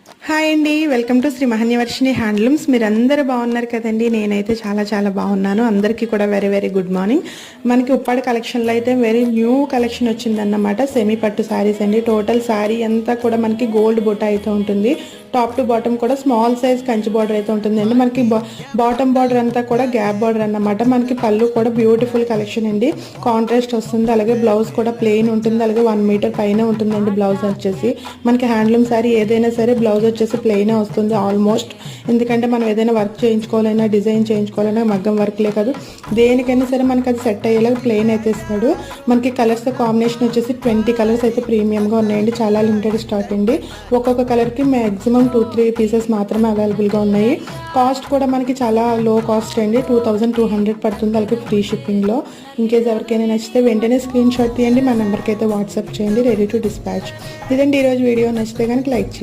Hi అండి, welcome to Shri మహన్యవర్షిని handlooms. మీరందరూ బాగున్నారు కదండి. నేనైతే చాలా చాలా బాగున్నాను. అందరికీ కూడా వెరీ వెరీ గుడ్ మార్నింగ్. మనకి ఉప్పాడ కలెక్షన్లో అయితే వెరీ న్యూ కలెక్షన్ వచ్చిందన్నమాట. సెమీ పట్టు శారీస్ అండి. టోటల్ శారీ అంతా కూడా మనకి గోల్డ్ బుట్ట అయితే ఉంటుంది. టాప్ టు బాటమ్ కూడా స్మాల్ సైజ్ కంచి బార్డర్ అయితే ఉంటుందండి. మనకి బాటమ్ బార్డర్ అంతా కూడా గ్యాప్ బార్డర్ అన్నమాట. మనకి పళ్ళు కూడా బ్యూటిఫుల్ కలెక్షన్ అండి. కాంట్రాస్ట్ వస్తుంది. అలాగే బ్లౌజ్ కూడా ప్లెయిన్ ఉంటుంది. అలాగే 1 మీటర్ పైన ఉంటుందండి బ్లౌజ్ వచ్చేసి. మనకి హ్యాండ్లూమ్ శారీ ఏదైనా సరే బ్లౌజ్ వచ్చేసి ప్లెయిన్ వస్తుంది ఆల్మోస్ట్. ఎందుకంటే మనం ఏదైనా వర్క్ చేయించుకోవాలైనా డిజైన్ చేయించుకోవాలన్నా మగ్గం వర్క్లే కాదు దేనికైనా సరే మనకి అది సెట్ అయ్యేలాగా ప్లెయిన్ అయితే ఇస్తాడు. మనకి కలర్స్ కాంబినేషన్ వచ్చేసి 20 కలర్స్ అయితే ప్రీమియంగా ఉన్నాయండి. చాలా లిమిటెడ్ స్టాక్ అండి. ఒక్కొక్క కలర్కి మ్యాక్సిమం 2-3 పీసెస్ మాత్రమే అవైలబుల్గా ఉన్నాయి. కాస్ట్ కూడా మనకి చాలా లో కాస్ట్ అండి. 2200 పడుతుంది. అలాగే ఫ్రీ షిప్పింగ్లో. ఇన్కేస్ ఎవరికైనా నచ్చితే వెంటనే స్క్రీన్ షాట్ తీయండి. మా నెంబర్కి అయితే వాట్సాప్ చేయండి. Ready to dispatch. ఇదండి ఈరోజు వీడియో. నచ్చితే కనుక లైక్ చేయండి.